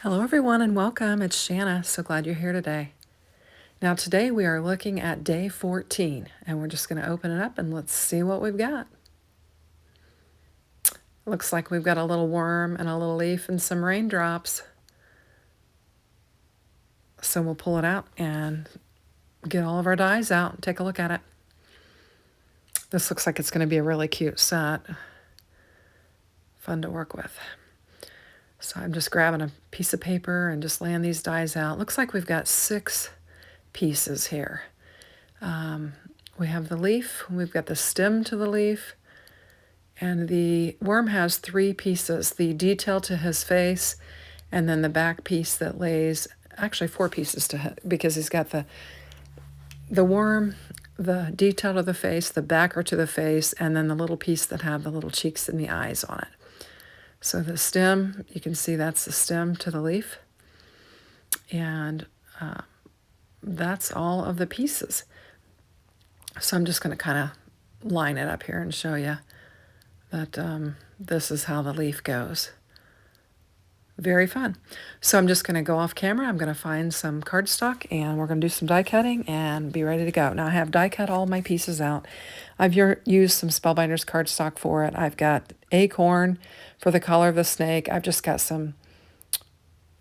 Hello everyone and welcome. It's Shanna. So glad you're here today. Now today we are looking at day 14 and we're just going to open it up and let's see what we've got. Looks like we've got a little worm and a little leaf and some raindrops. So we'll pull it out and get all of our dies out and take a look at it. This looks like it's going to be a really cute set. Fun to work with. So I'm just grabbing a piece of paper and just laying these dies out. Looks like we've got 6 pieces here. We have the leaf, we've got the stem to the leaf, and the worm has 3 pieces, the detail to his face, and then the back piece that lays, actually 4 pieces to him, because he's got the worm, the detail to the face, the backer to the face, and then the little piece that have the little cheeks and the eyes on it. So the stem, you can see that's the stem to the leaf, and that's all of the pieces. So I'm just going to kind of line it up here and show you that this is how the leaf goes. Very fun. So I'm just going to go off camera. I'm going to find some cardstock and we're going to do some die cutting and be ready to go. Now I have die cut all my pieces out. I've used some Spellbinders cardstock for it. I've got acorn for the color of the snake. I've just got some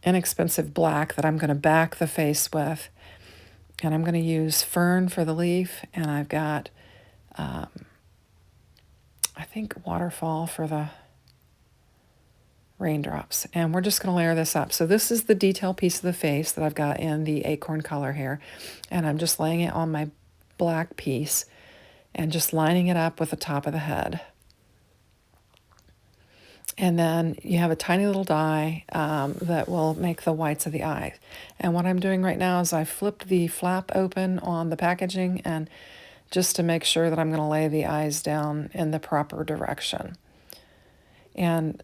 inexpensive black that I'm going to back the face with. And I'm going to use fern for the leaf, and I've got, I think, waterfall for the raindrops. And we're just going to layer this up. So this is the detail piece of the face that I've got in the acorn color here. And I'm just laying it on my black piece and just lining it up with the top of the head. And then you have a tiny little die that will make the whites of the eye. And what I'm doing right now is I flipped the flap open on the packaging and just to make sure that I'm going to lay the eyes down in the proper direction. And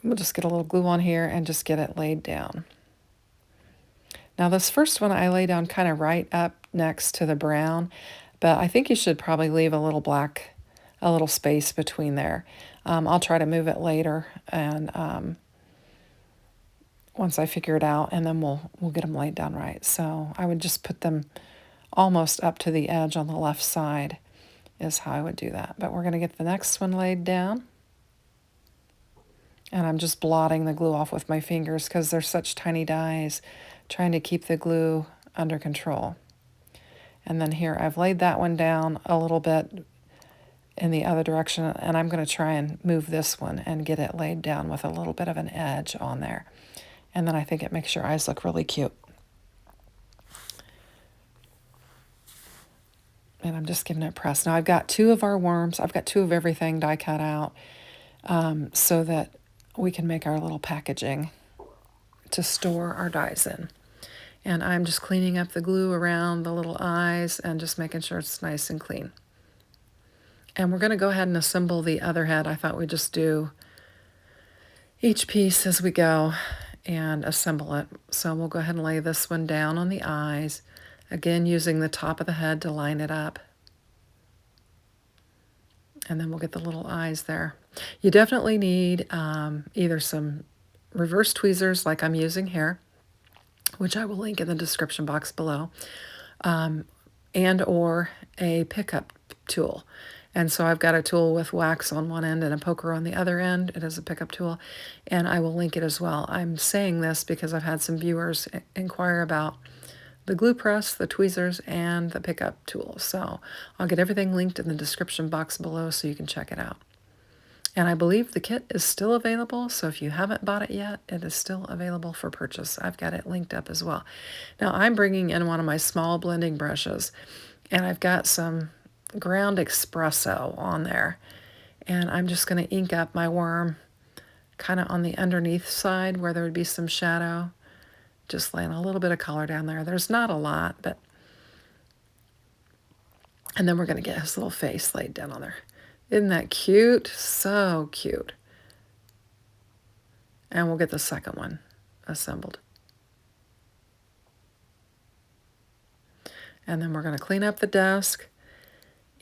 we'll just get a little glue on here and just get it laid down. Now this first one I lay down kind of right up next to the brown, but I think you should probably leave a little space between there. I'll try to move it later and once I figure it out, and then we'll get them laid down right. So I would just put them almost up to the edge on the left side is how I would do that. But we're going to get the next one laid down. And I'm just blotting the glue off with my fingers because they're such tiny dies, trying to keep the glue under control. And then here I've laid that one down a little bit in the other direction, and I'm going to try and move this one and get it laid down with a little bit of an edge on there. And then I think it makes your eyes look really cute. And I'm just giving it a press. Now I've got 2 of our worms. I've got 2 of everything die cut out so that we can make our little packaging to store our dies in. And I'm just cleaning up the glue around the little eyes and just making sure it's nice and clean. And we're going to go ahead and assemble the other head. I thought we'd just do each piece as we go and assemble it. So we'll go ahead and lay this one down on the eyes, again using the top of the head to line it up. And then we'll get the little eyes there. You definitely need either some reverse tweezers like I'm using here, which I will link in the description box below, and or a pickup tool. And so I've got a tool with wax on one end and a poker on the other end. It is a pickup tool, and I will link it as well. I'm saying this because I've had some viewers inquire about the glue press, the tweezers, and the pickup tool. So I'll get everything linked in the description box below so you can check it out. And I believe the kit is still available, so if you haven't bought it yet, it is still available for purchase. I've got it linked up as well. Now I'm bringing in one of my small blending brushes, and I've got some ground espresso on there, and I'm just going to ink up my worm kind of on the underneath side where there would be some shadow, just laying a little bit of color down there. There's not a lot, but and then we're going to get his little face laid down on there. Isn't that cute? So cute. And we'll get the second one assembled. And then we're going to clean up the desk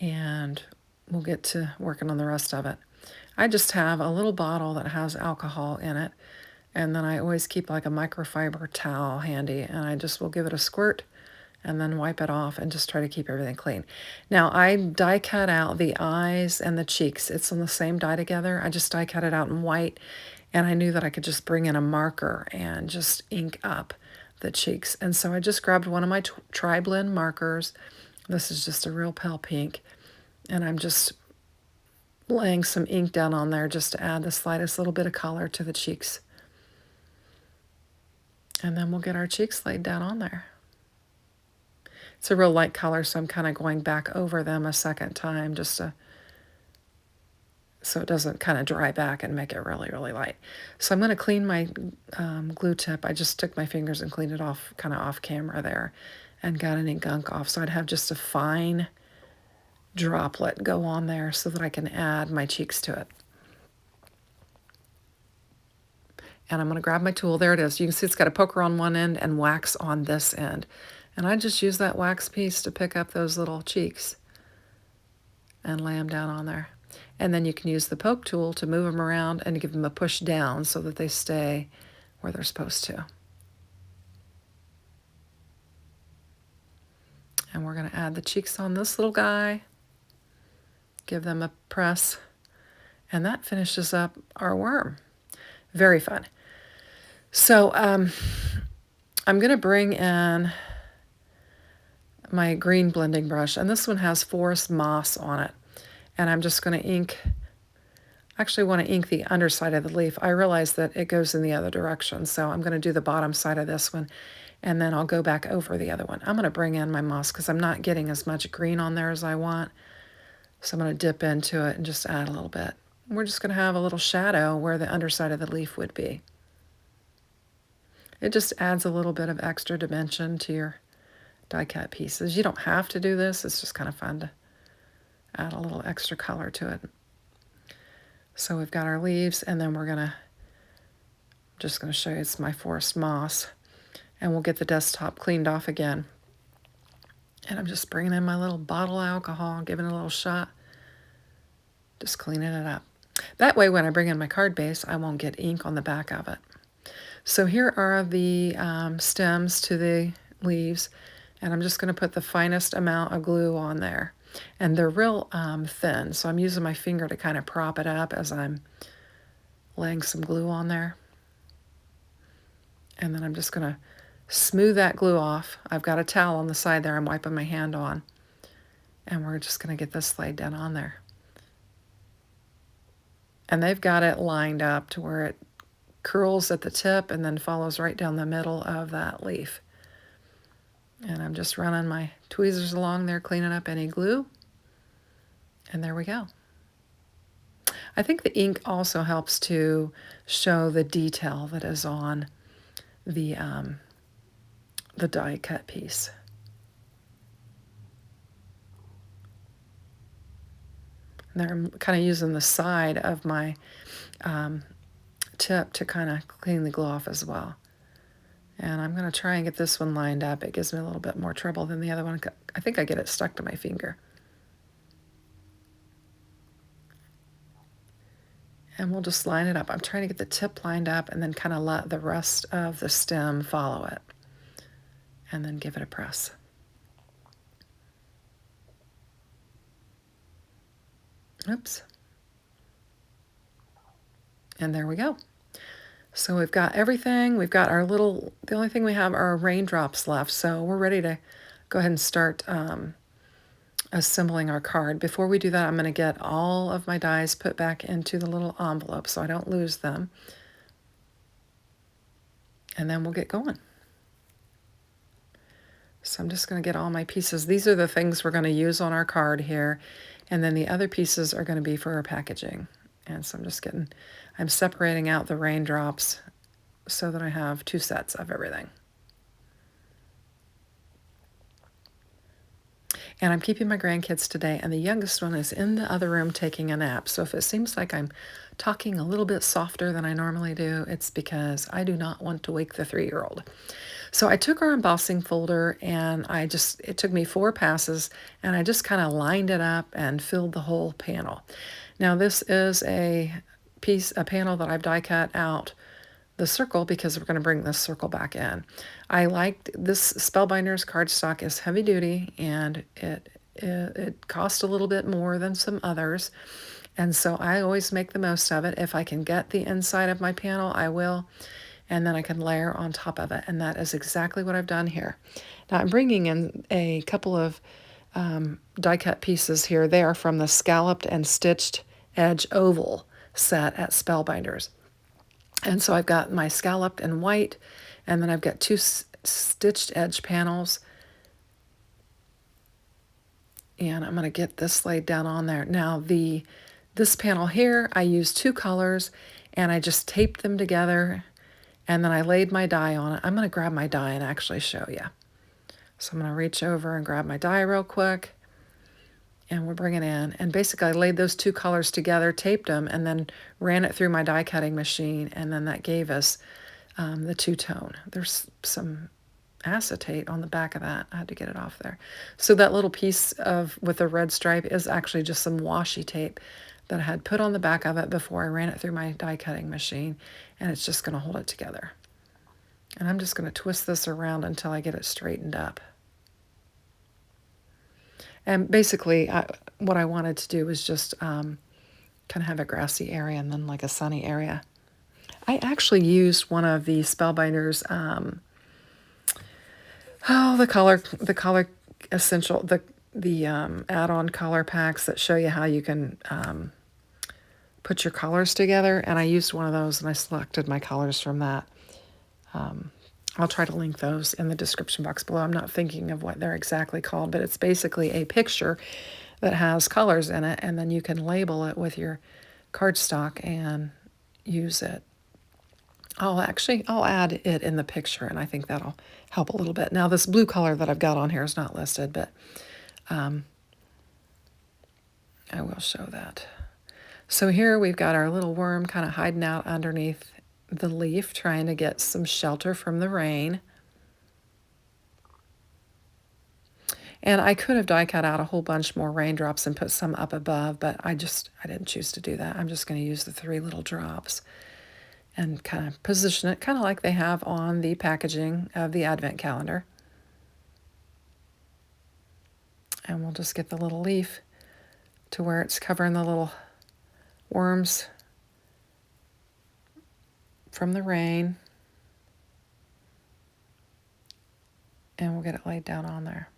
and we'll get to working on the rest of it. I just have a little bottle that has alcohol in it And then I always keep like a microfiber towel handy, and I just will give it a squirt and then wipe it off and just try to keep everything clean. Now I die cut out the eyes and the cheeks. It's on the same die together. I just die cut it out in white, and I knew that I could just bring in a marker and just ink up the cheeks. And so I just grabbed one of my tri-blend markers. This is just a real pale pink, and I'm just laying some ink down on there just to add the slightest little bit of color to the cheeks. And then we'll get our cheeks laid down on there. It's a real light color, so I'm kind of going back over them a second time just to, so it doesn't kind of dry back and make it really, really light. So I'm going to clean my glue tip. I just took my fingers and cleaned it off, kind of off camera there, and got any gunk off. So I'd have just a fine droplet go on there so that I can add my cheeks to it. And I'm going to grab my tool. There it is. You can see it's got a poker on one end and wax on this end. And I just use that wax piece to pick up those little cheeks and lay them down on there. And then you can use the poke tool to move them around and give them a push down so that they stay where they're supposed to. And we're going to add the cheeks on this little guy. Give them a press. And that finishes up our worm. Very fun. So I'm going to bring in my green blending brush, and this one has forest moss on it. And I'm just going to ink, actually want to ink the underside of the leaf. I realize that it goes in the other direction, so I'm going to do the bottom side of this one, and then I'll go back over the other one. I'm going to bring in my moss because I'm not getting as much green on there as I want. So I'm going to dip into it and just add a little bit. We're just going to have a little shadow where the underside of the leaf would be. It just adds a little bit of extra dimension to your die cut pieces. You don't have to do this. It's just kind of fun to add a little extra color to it. So we've got our leaves, and then we're just going to show you it's my forest moss. And we'll get the desktop cleaned off again. And I'm just bringing in my little bottle of alcohol, giving it a little shot, just cleaning it up. That way when I bring in my card base, I won't get ink on the back of it. So here are the stems to the leaves, and I'm just going to put the finest amount of glue on there. And they're real thin, so I'm using my finger to kind of prop it up as I'm laying some glue on there. And then I'm just going to smooth that glue off. I've got a towel on the side there I'm wiping my hand on. And we're just going to get this laid down on there. And they've got it lined up to where it curls at the tip and then follows right down the middle of that leaf. And I'm just running my tweezers along there, cleaning up any glue. And there we go. I think the ink also helps to show the detail that is on the die cut piece. And there I'm kind of using the side of my tip to kind of clean the glue off as well. And I'm going to try and get this one lined up. It gives me a little bit more trouble than the other one. I think I get it stuck to my finger. And we'll just line it up. I'm trying to get the tip lined up and then kind of let the rest of the stem follow it. And then give it a press. Oops. And there we go. So we've got everything. We've got our little, the only thing we have are raindrops left. So we're ready to go ahead and start assembling our card. Before we do that, I'm going to get all of my dies put back into the little envelope so I don't lose them. And then we'll get going. So I'm just going to get all my pieces. These are the things we're going to use on our card here. And then the other pieces are going to be for our packaging. And so I'm separating out the raindrops so that I have 2 sets of everything. And I'm keeping my grandkids today, and the youngest one is in the other room taking a nap. So if it seems like I'm talking a little bit softer than I normally do, it's because I do not want to wake the 3-year-old. So I took our embossing folder, and it took me 4 passes, and I just kind of lined it up and filled the whole panel. Now this is a panel that I've die cut out the circle because we're going to bring this circle back in. I liked this Spellbinders cardstock is heavy duty, and it cost a little bit more than some others. And so I always make the most of it. If I can get the inside of my panel, I will. And then I can layer on top of it. And that is exactly what I've done here. Now I'm bringing in a couple of die cut pieces here. They are from the Scalloped and Stitched Edge Oval set at Spellbinders. And so I've got my scalloped and white, and then I've got two stitched edge panels. And I'm going to get this laid down on there. Now this panel here, I used two colors, and I just taped them together, and then I laid my die on it. I'm going to grab my die and actually show you. So I'm going to reach over and grab my die real quick, and we'll bring it in. And basically I laid those two colors together, taped them, and then ran it through my die cutting machine, and then that gave us the two-tone. There's some acetate on the back of that. I had to get it off there. So that little piece with the red stripe is actually just some washi tape that I had put on the back of it before I ran it through my die cutting machine, and it's just going to hold it together. And I'm just going to twist this around until I get it straightened up. And basically, what I wanted to do was just kind of have a grassy area and then like a sunny area. I actually used one of the Spellbinders, the color essential, the add-on color packs that show you how you can put your colors together. And I used one of those, and I selected my colors from that. I'll try to link those in the description box below. I'm not thinking of what they're exactly called, but it's basically a picture that has colors in it, and then you can label it with your cardstock and use it. I'll add it in the picture, and I think that'll help a little bit. Now, this blue color that I've got on here is not listed, but I will show that. So here we've got our little worm kind of hiding out underneath the leaf, trying to get some shelter from the rain. And I could have die cut out a whole bunch more raindrops and put some up above, but I didn't choose to do that. I'm just going to use the 3 little drops and kind of position it kind of like they have on the packaging of the Advent Calendar. And we'll just get the little leaf to where it's covering the little worms from the rain, and we'll get it laid down on there.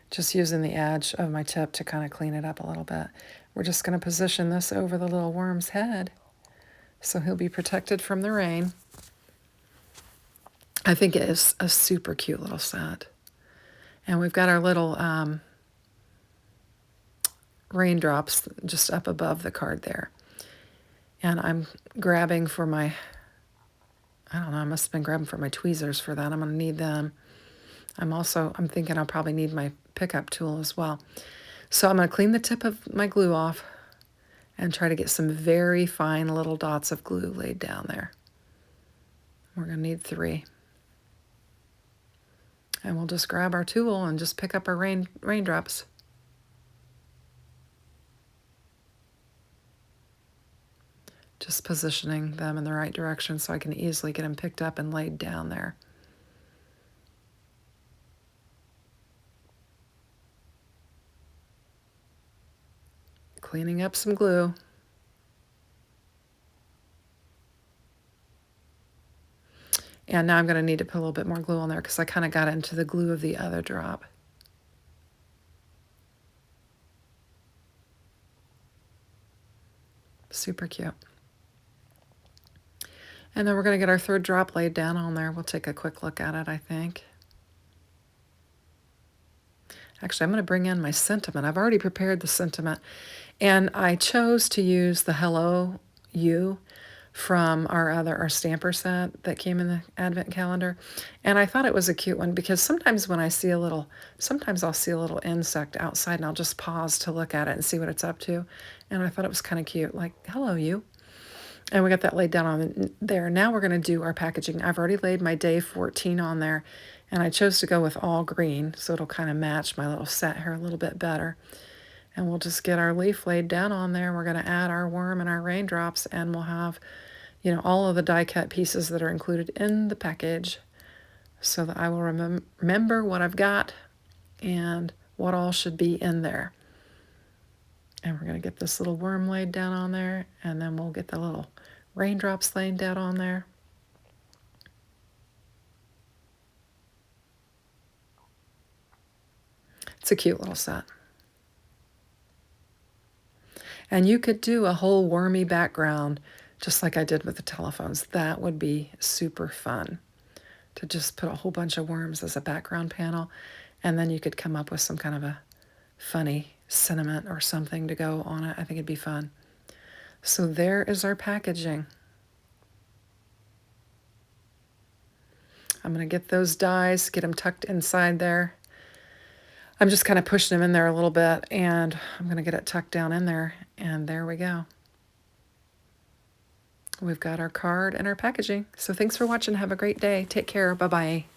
Just using the edge of my tip to kind of clean it up a little bit. We're just going to position this over the little worm's head so he'll be protected from the rain. I think it is a super cute little set. And we've got our little raindrops just up above the card there. And I'm grabbing for my, I don't know, I must have been grabbing for my tweezers for that. I'm going to need them. I'm thinking I'll probably need my pickup tool as well. So I'm going to clean the tip of my glue off and try to get some very fine little dots of glue laid down there. We're going to need 3. And we'll just grab our tool and just pick up our raindrops. Just positioning them in the right direction so I can easily get them picked up and laid down there. Cleaning up some glue. And now I'm going to need to put a little bit more glue on there because I kind of got into the glue of the other drop. Super cute. And then we're going to get our 3rd drop laid down on there. We'll take a quick look at it, I think. Actually, I'm going to bring in my sentiment. I've already prepared the sentiment. And I chose to use the Hello You from our stamper set that came in the Advent Calendar. And I thought it was a cute one because sometimes when I see sometimes I'll see a little insect outside and I'll just pause to look at it and see what it's up to. And I thought it was kind of cute, like, hello, you. And we got that laid down on there. Now we're going to do our packaging. I've already laid my day 14 on there, and I chose to go with all green, so it'll kind of match my little set here a little bit better. And we'll just get our leaf laid down on there. We're going to add our worm and our raindrops, and we'll have, all of the die cut pieces that are included in the package, so that I will remember what I've got and what all should be in there. And we're going to get this little worm laid down on there, and then we'll get the little raindrops laid down on there. It's a cute little set. And you could do a whole wormy background just like I did with the telephones. That would be super fun, to just put a whole bunch of worms as a background panel, and then you could come up with some kind of a funny sentiment or something to go on it. I think it'd be fun. So there is our packaging. I'm going to get those dies, get them tucked inside there. I'm just kind of pushing them in there a little bit, and I'm going to get it tucked down in there, and there we go. We've got our card and our packaging. So thanks for watching. Have a great day. Take care. Bye-bye.